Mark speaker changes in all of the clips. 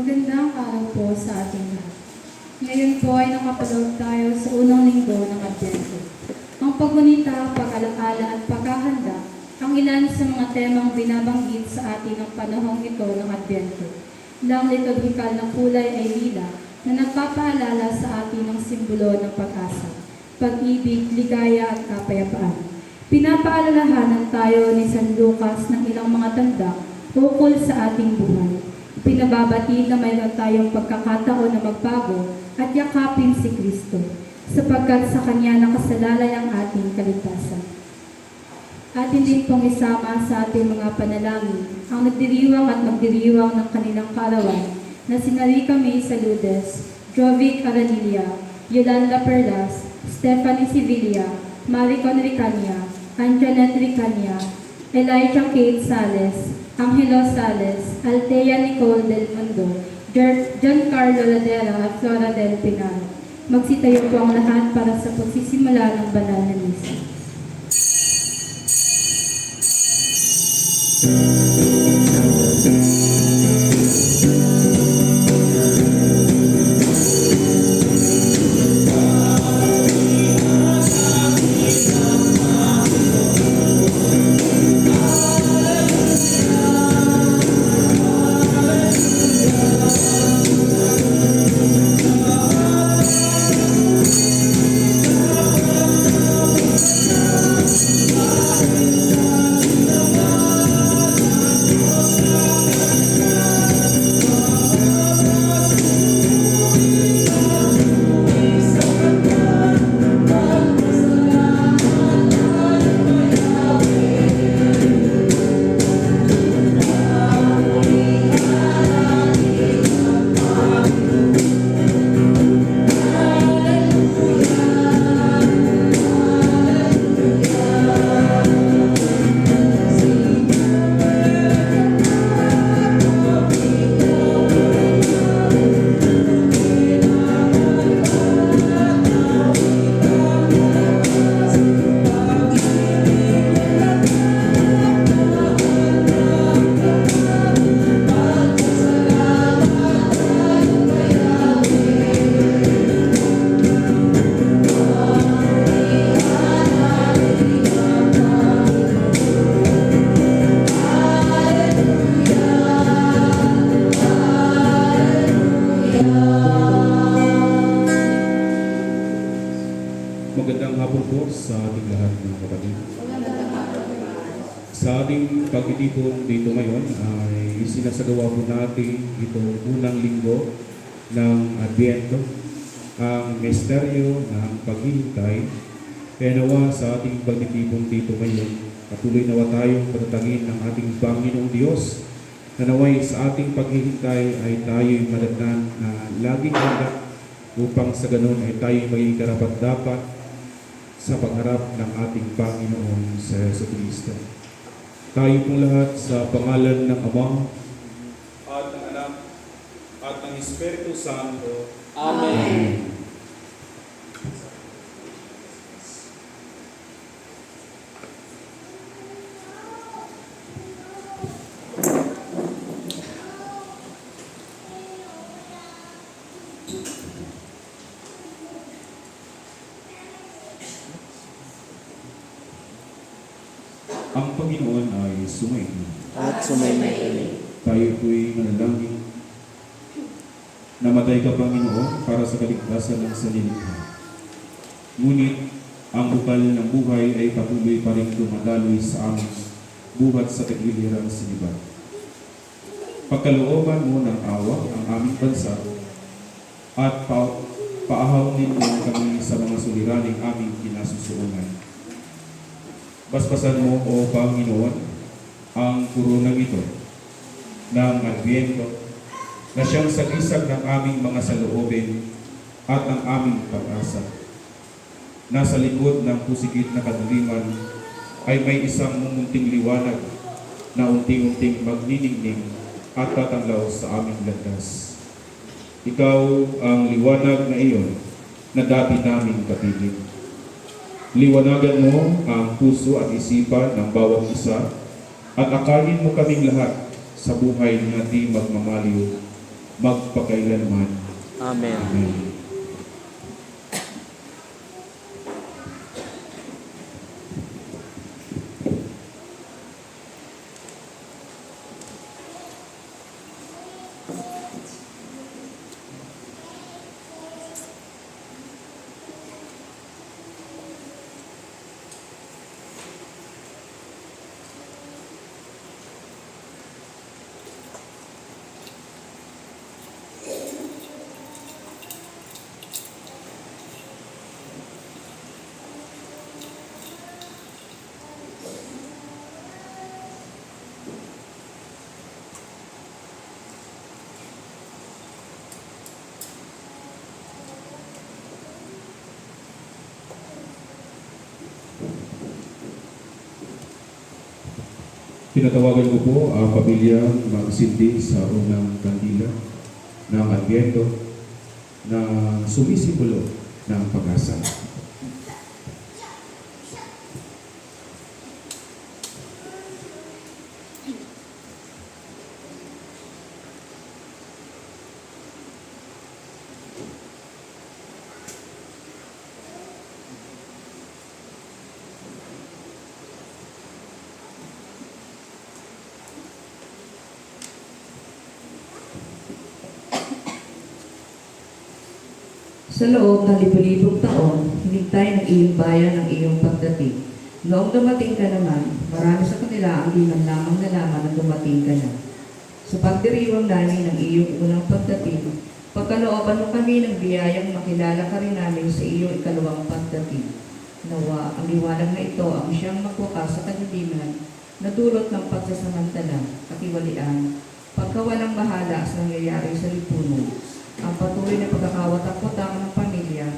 Speaker 1: Magandang araw po sa ating lahat. Ngayon po ay nakapaloob tayo sa unang linggo ng Advento. Ang paggunita, pag-alaala at paghahanda ang ilan sa mga temang binabanggit sa atin ng panahong ito ng Advento. Ilang liturhikal na kulay ay lila na nagpapaalala sa atin ng simbolo ng pag-asa, pag-ibig, ligaya at kapayapaan. Pinapaalalahanan tayo ni San Lucas ng ilang mga tanda ukol sa ating buhay. Pinababati na mayroon tayong pagkakataon na magbago at yakapin si Kristo, sapagkat sa Kanya nakasalalay ang ating kaligtasan. Atin din pong isama sa ating mga panalangin ang nagdiriwang at magdiriwang ng kanilang kaarawan na sina Rica May Saludes, Jovic Aranilla, Yolanda Perlas, Stephanie Sevilla, Maricon Ricania, Anjanette Ricania, Elijah Kate Sales, Angelo Sales, Althea Nicole Del Mundo, Giancarlo Ladera at Flora Del Pinar. Magsitayo po ang lahat para sa pagsisimula ng banal na misa.
Speaker 2: Magandang hapon po sa ating lahat mga kapatid. Sa ating pagtitipon dito ngayon ay isinasagawa po natin itong unang linggo ng Advento, ang misteryo ng paghihintay. Kaya nawa sa ating pagtitipon dito ngayon, patuloy nawa tayong patatagin ng ating Panginoong Diyos na naway sa ating paghihintay ay tayo'y madatnan na laging handa upang sa ganun ay tayo'y maging karapat-dapat sa pagharap ng ating Panginoon sa Jesucristo. Tayo pong lahat sa pangalan ng Ama at ng Anak at ng Espiritu Santo.
Speaker 3: Amen.
Speaker 2: Ang Panginoon ay sumainyo.
Speaker 3: At sumainyo.
Speaker 2: Tayo po'y manalangin. Namatay ka, Panginoon, para sa kaligtasan ng sanlibutan. Ngunit ang bukal ng buhay ay patuloy pa rin dumadaloy sa amin buhat sa kaglilirang sinibat. Pagkalooban mo ng awa ang aming bansa at paahawin mo kami sa mga suliraning aming kinasusulungan. Basbasan mo, O Panginoon, ang kurunang ito ng Advento na siyang sagisag ng aming mga saloobin at ng aming pag-asa. Nasa likod ng pusikit na kadiliman ay may isang mumunting liwanag na unti-unting magniningning at tatanglaw sa aming landas. Ikaw ang liwanag na iyon na dati naming kapiling. Liwanagan mo ang puso at isipan ng bawat isa at akalin mo kaming lahat sa buhay na di magmamaliw magpakailanman.
Speaker 3: Amen.
Speaker 2: Amen. Tinatawagan ko po ang pamilyang magsindi sa unang kandila ng Adbyento na sumisimbolo ng pag-asa.
Speaker 4: Sa loob ng libu-libong taon, hinintay ng iyong bayan ang iyong pagdating. Noong dumating ka naman, marami sa kanila ang di man lamang nalaman na dumating ka na. Sa pagdiriwang namin ng iyong unang pagdating, pagkalooban mo kami ng biyayang makilala ka rin namin sa iyong ikalawang pagdating. Nawa, ang liwanag na ito ang siyang magwakas sa kadiliman na dulot ng pagsasamantala, katiwalian, pagkawalang bahala sa nangyayari sa lipunan, ang patuloy na pagkakawatak-watak ng pamilya,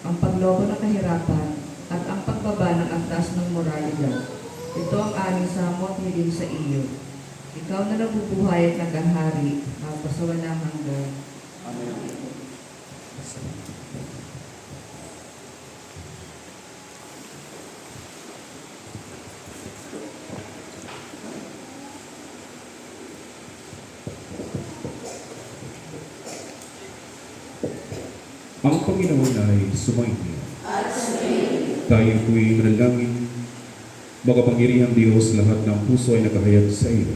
Speaker 4: ang paglobo ng kahirapan, at ang pagbaba ng antas ng moralidad. Ito ang aming samot hilin sa iyo. Ikaw na nabubuhay at naghahari, magpasawalang hanggan.
Speaker 3: Amen.
Speaker 2: Ang Panginoon ay sumainyo. Tayo po'y manalangin. Makapangyarihang Diyos, lahat ng puso ay nakahayag sa iyo.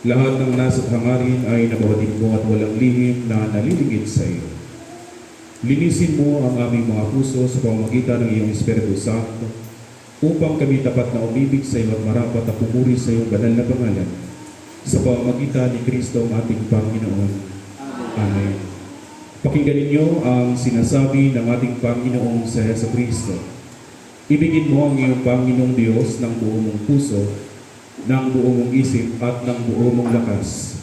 Speaker 2: Lahat ng nasa hangarin ay nababatid mo at walang lihim na nalilingid sa iyo. Linisin mo ang aming mga puso sa pamamagitan ng iyong Espiritu Santo upang kami tapat na umibig sa iyo at marapat na pumuri sa iyong banal na pangalan sa pamamagitan ni Kristo ang ating Panginoon. Amen. Pakinggan ninyo ang sinasabi ng ating Panginoong sa Jesucristo. Ibigin mo ang iyong Panginoong Diyos ng buong mong puso, ng buong mong isip at ng buong mong lakas.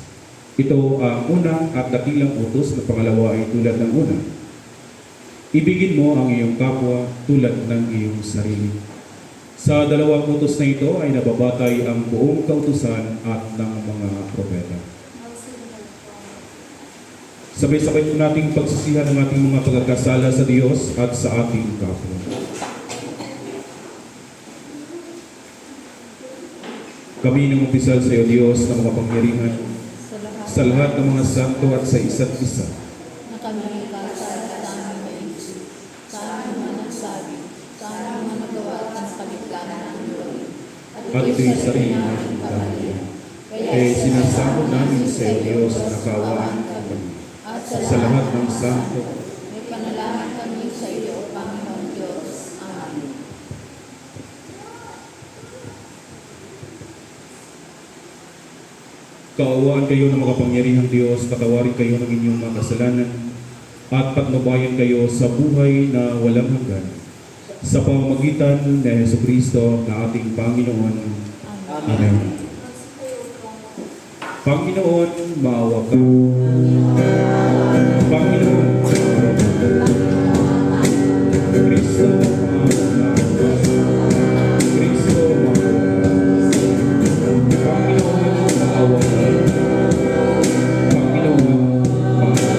Speaker 2: Ito ang unang at dakilang utos na pangalawa ay tulad ng una. Ibigin mo ang iyong kapwa tulad ng iyong sarili. Sa dalawang utos na ito ay nababatay ang buong kautusan at ng mga propeta. Sabay-sabay po nating pagsisihan ng ating mga pagkakasala sa Diyos at sa ating kapwa. Kami nang umpisal sa iyo, Diyos, na mga pangyarihan sa lahat ng mga santo at sa isa't isa.
Speaker 5: Na kami kasal at aming naisip, sa aming mga nagsabi, sa aming mga nagawa at nakaligtanan ng Diyos.
Speaker 2: At ito'y sarili namin kamalian. Kaya sinasamo namin sa iyo, Diyos, na kaawaan kami.
Speaker 5: At
Speaker 2: Sa lahat ng santo,
Speaker 5: may panalangin kami sa iyo, Panginoon Diyos. Amen.
Speaker 2: kaawaan kayo ng makapangyarihang Diyos, patawarin kayo ng inyong mga kasalanan, at patnubayan kayo sa buhay na walang hanggan. Sa pamamagitan ni Jesucristo na ating Panginoon. Amen. Panginoon, maawa ka. Panginoon, Kristo, maawa ka. Kristo, maawa ka. Panginoon, maawa ka. Panginoon, maawa ka.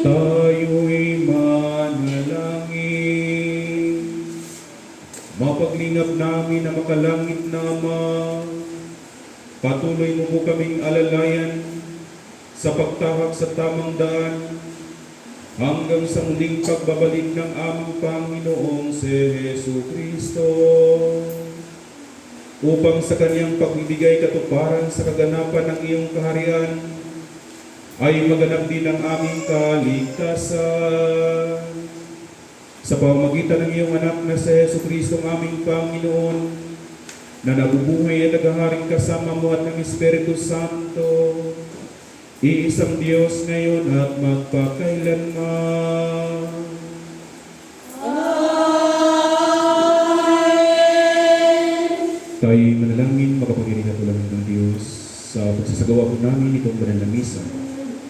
Speaker 2: Tayo'y manalangin. Mapaglingap namin na makalangit naman. Patuloy mo po kaming alalayan sa pagtahak sa tamang daan hanggang sa muling pagbabalik ng aming Panginoong si Hesu Kristo, upang sa Kanyang pagbibigay katuparan sa kaganapan ng iyong kaharian ay maganap din ang aming kaligtasan. Sa pamamagitan ng iyong anak na si Hesu Kristo ang aming Panginoon, na nabubuhay at naghaharing kasama mo at ng Espiritu Santo, iisang Diyos ngayon at magpakailanman. Tayo'y manalangin, makapangyarihan at walang ng Diyos, sa pagsasagawa po namin itong banal na misa.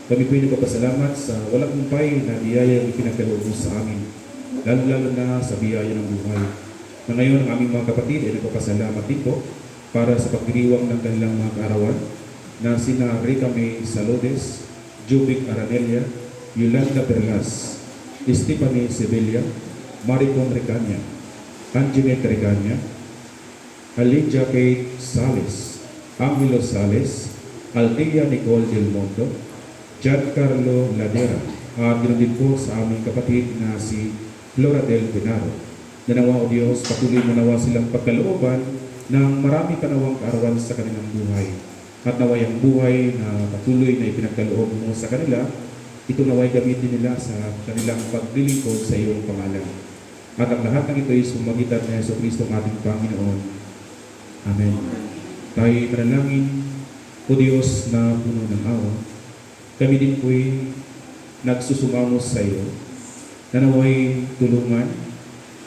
Speaker 2: Kami po'y nagpapasalamat sa walang humpay na biyayang ipinagkaloob mo sa amin, lalo na sa biyaya ng buhay. Na ngayon ang aming mga kapatid ay nagpapasalamat din po para sa pagdiriwang ng kanilang mga kaarawan na sina Rica May Salodes, Jubic Aranelia, Yolanda Perlas, Stephanie Sevilla, Maricon Recania, Anjanette Recania, Alicia Kate Sales, Angelo Sales, Althea Nicole Del Mondo, Giancarlo Ladera, at ganoon din po sa aming kapatid na si Flora Del Venaro. Nanawa o Diyos, patuloy mo nawa silang pagkalooban ng marami panawang kaarawan sa kanilang buhay. At naway ang buhay na patuloy na ipinagkaloob mo sa kanila, ito naway gamitin nila sa kanilang paglilingkod sa iyong pangalan. At ang lahat ng ito ay sumagitan ni Hesus Kristo ang ating Panginoon. Amen. Tayo'y manalangin, o Diyos na puno ng awa, kami din po'y nagsusumamo sa iyo, na naway tulungan,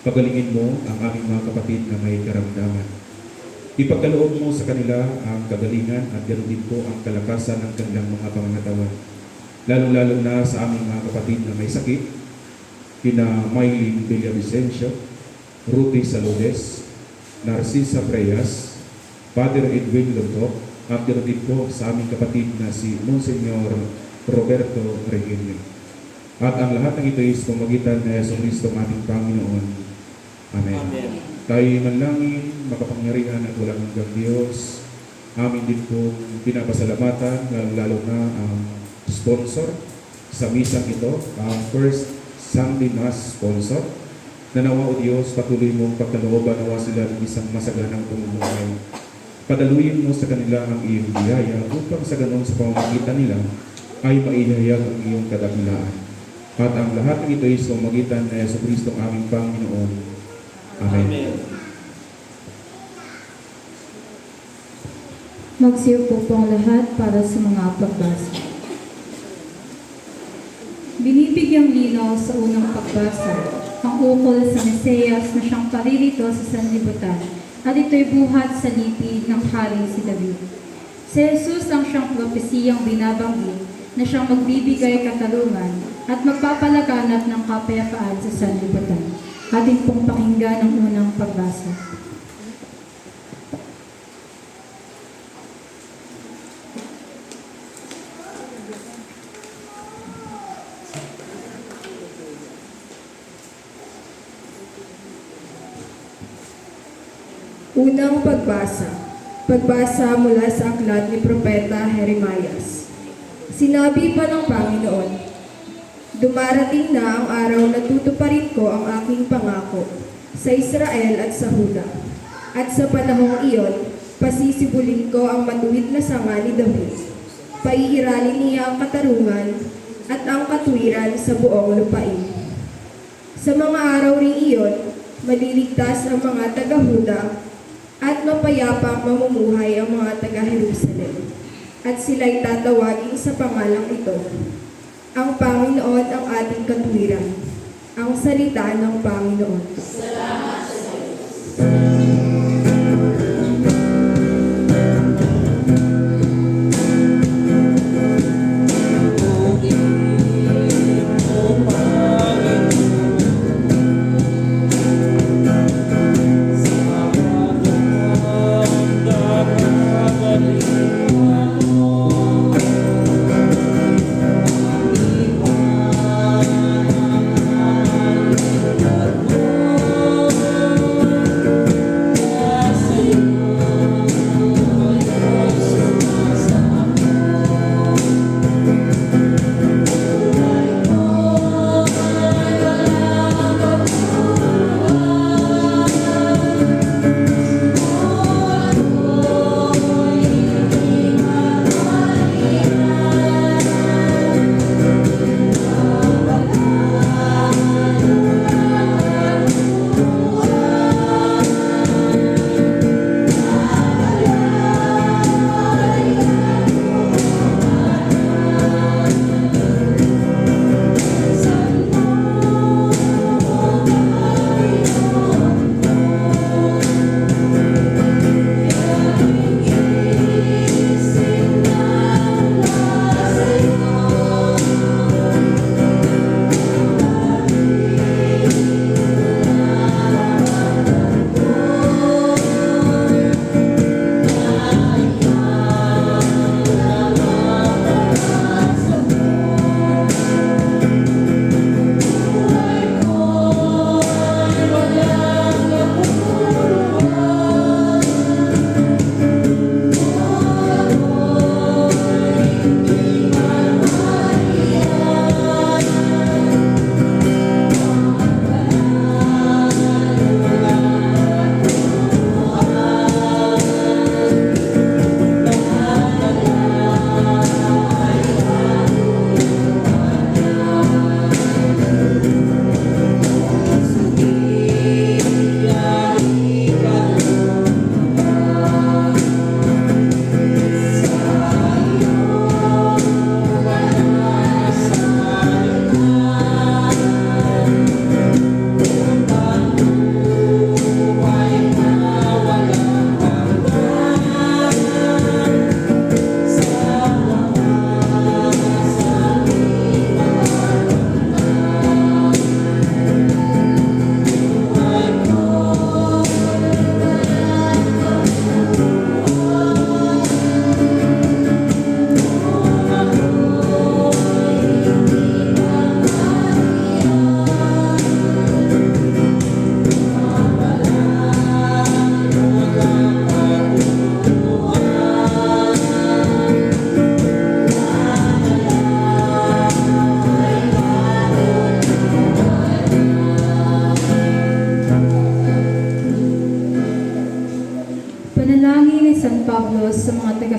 Speaker 2: pagalingin mo ang aming mga kapatid na may karamdaman. Ipagkaloob mo sa kanila ang kagalingan at ganoon din po ang kalakasan ng kanilang mga pangangatawan. Lalong-lalo na sa aming mga kapatid na may sakit, kina Maylene Villavicencio, Ruthie Salodes, Narcisa Preyas, Father Edwin Lontok, at ganoon din po sa aming kapatid na si Monsignor Roberto Reguilio. At ang lahat ng ito ay sa pamagitan ni Hesus Kristo ating Panginoon. Amen.
Speaker 3: Amen.
Speaker 2: Tayo'y manalangin, makapangyarihan at walang hanggang Diyos. Amin din po pinapasalamatan, lalo na ang sponsor sa misang ito, ang First Sunday Mass sponsor. Nanawa o Diyos, patuloy mong pagkalooban, nawa sila ng isang masaganang pamumuhay. Padaluyin mo sa kanila ang iyong biyaya upang sa ganon sa pamamagitan nila ay maihayag ang iyong kadakilaan. At ang lahat ng ito ay sa pamamagitan ni Hesus Kristo ang aming Panginoon. Amen.
Speaker 3: Amen.
Speaker 1: Magsiupo po ang lahat para sa mga pagbasa. Binibigyang linaw sa unang pagbasa ang ukol sa Mesiyas na siyang paririto sa sanlibutan, at ito'y buhat sa lipi ng hari si David. Si Jesus ang siyang propesiyang binabanggit na siyang magbibigay katarungan at magpapalaganap ng kapayapaan sa sanlibutan. Atin pong pakinggan ang unang pagbasa.
Speaker 6: Unang pagbasa. Pagbasa mula sa aklat ni Propeta Jeremias. Sinabi pa ng Panginoon, dumarating na ang araw na tutuparin ko ang aking pangako sa Israel at sa Huda. At sa panahong iyon, pasisibulin ko ang matuwid na sanga ni David. Paiiralin niya ang katarungan at ang katwiran sa buong lupain. Sa mga araw ring iyon, maliligtas ang mga taga-Huda at mapayapang mamumuhay ang mga taga-Jerusalem. At sila'y tatawagin sa pangalang ito, ang Panginoon ang ating katwiran, ang salita ng Panginoon.
Speaker 5: Salamat sa Diyos.
Speaker 3: Sa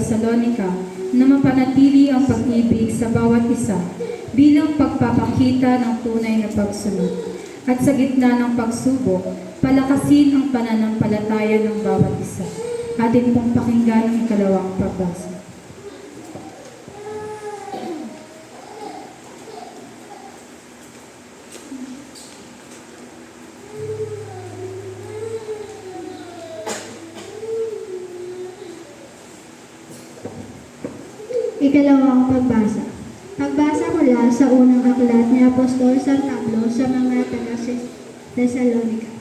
Speaker 1: Tesalonica na mapanatili ang pag-ibig sa bawat isa bilang pagpapakita ng tunay na pagsunod. At sa gitna ng pagsubok, palakasin ang pananampalataya ng bawat isa. Atin pong pakinggan ang ikalawang pagbasa.
Speaker 7: Ikalawang pagbasa. Pagbasa mula sa unang aklat ni Apostol San Pablo sa mga taga-Tesalonica.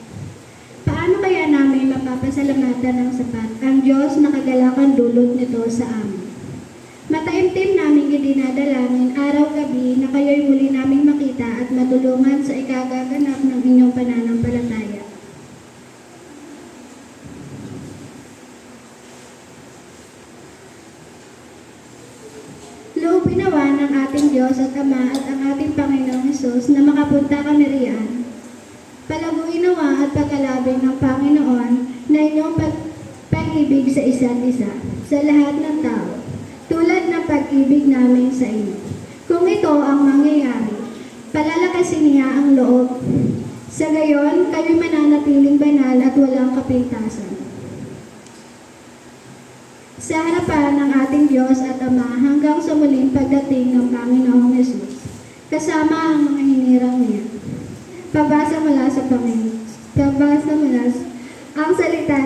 Speaker 7: Paano kaya namin mapapasalamatan ng sapat ang Diyos na kagalakan dulot nito sa amin? Mataimtim naming idinadalangin araw-gabi na kayo'y muli naming makita at matulungan sa ikagaganap ng inyong pananampalataya. Loob inawa ng ating Diyos at Ama at ang ating Panginoong Hesus na makapunta kami riyan. Palaguin nawa at pagkalabing ng Panginoon na inyong pag-ibig sa isa't isa, sa lahat ng tao, tulad ng pag-ibig namin sa inyo. Kung ito ang mangyayari, palalakasin niya ang loob. Sa gayon, kayo'y mananatiling banal at walang kapintasan. Sa harapan ng ating Diyos at Ama hanggang sa muling pagdating ng Panginoong Hesus, kasama ang mga hinirang niya. Pabasa mula sa Panginoon. Pabasa mula ang salita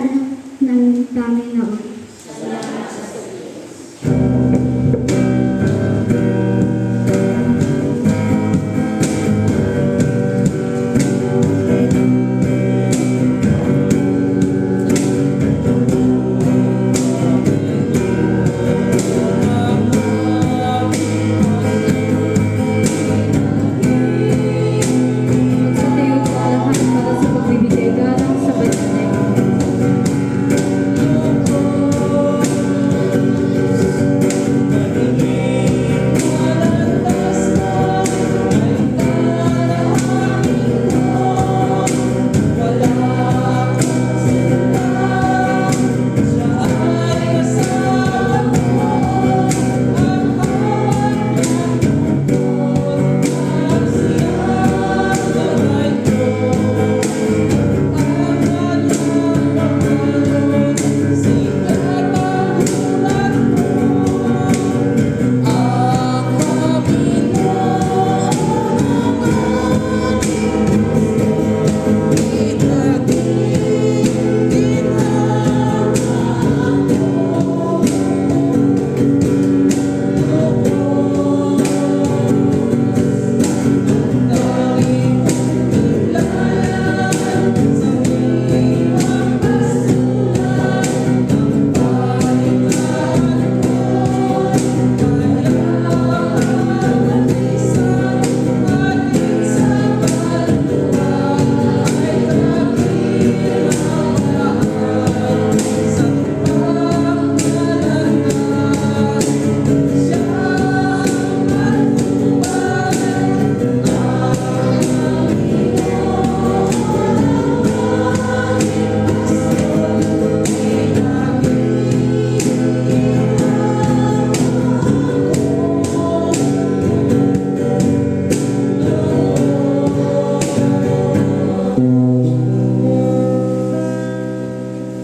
Speaker 7: ng Panginoon.
Speaker 1: Magsatayo po ang lahat para sa pagbibigay galang sa banal na ito.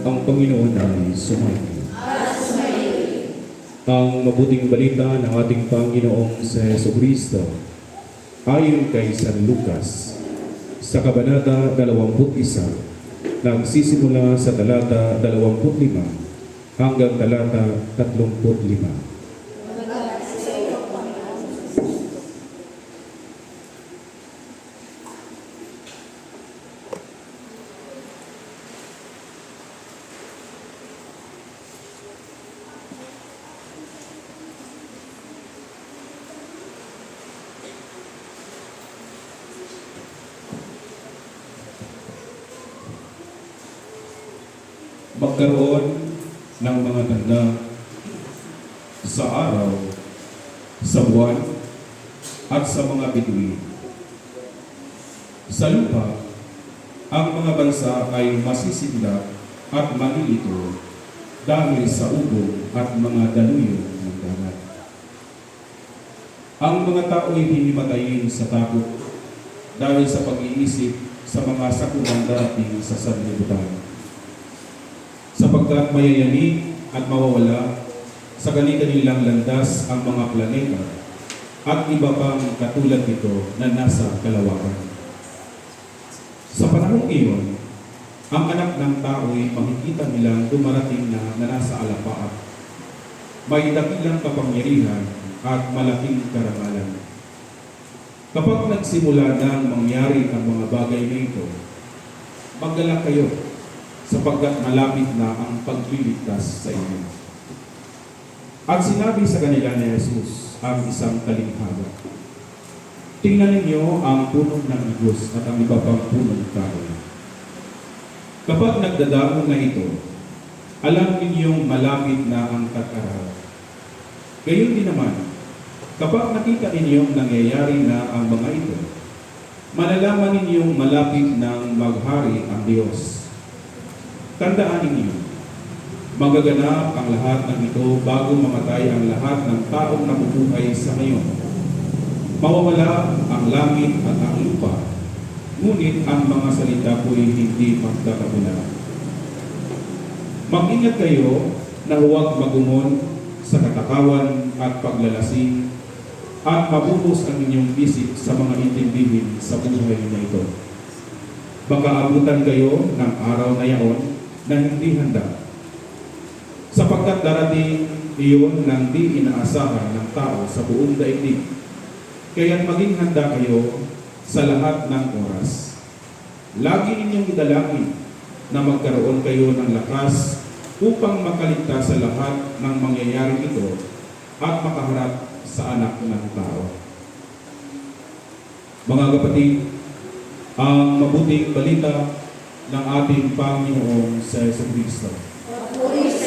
Speaker 2: Ang Panginoon ay sumainyo. Ang mabuting balita ng ating Panginoong sa Jesucristo ayon kay San Lucas sa Kabanata 21, nagsisimula sa talata 25 hanggang talata 35. Magkaroon ng mga tanda sa araw, sa buwan, at sa mga bituin. Sa lupa, ang mga bansa ay masisindak at malilito dahil sa ugong at mga daluyo ng dagat. Ang mga tao ay hinimatayin sa takot dahil sa pag-iisip sa mga sakunang darating sa sanlibutan. Sapagkat mayayanig at mawawala sa kanilang landas ang mga planeta at iba pang katulad nito na nasa kalawakan. Sa panahong iyon, ang anak ng tao ay makikita nilang dumarating na nasa alapaap. May dakilang kapangyarihan at malaking karangalan. Kapag nagsimula nang mangyari ang mga bagay na ito, maggalak kayo sapagkat malapit na ang pagliligtas sa inyo. At sinabi sa kanila ni Jesus ang isang talinhaga, tingnan ninyo ang puno ng igos at ang iba pang punong kahoy. Kapag nagdadahon na ito, alam ninyong malapit na ang tag-araw. Gayon din naman, kapag nakita ninyong nangyayari na ang mga ito, malalaman ninyong malapit nang maghari ang Diyos. Tandaan ninyo, magaganap ang lahat ng ito bago mamatay ang lahat ng taong nabubuhay sa ngayon. Mawawala ang langit at ang lupa, ngunit ang mga salita ko ay hindi magkakabula. Mag-ingat kayo na huwag magumon sa katakawan at paglalasing at mabuhos ang inyong isip sa mga intindihin sa buhay na ito. Baka abutan kayo ng araw na yaon na hindi handa, sapagkat darating iyon ng di inaasahan ng tao sa buong daigdig. Kaya't maging handa kayo sa lahat ng oras. Lagi ninyong idalangin na magkaroon kayo ng lakas upang makaligtas sa lahat ng mangyayari ito at makaharap sa anak ng tao. Mga kapatid, ang mabuting balita ng ating Panginoong sa Kristo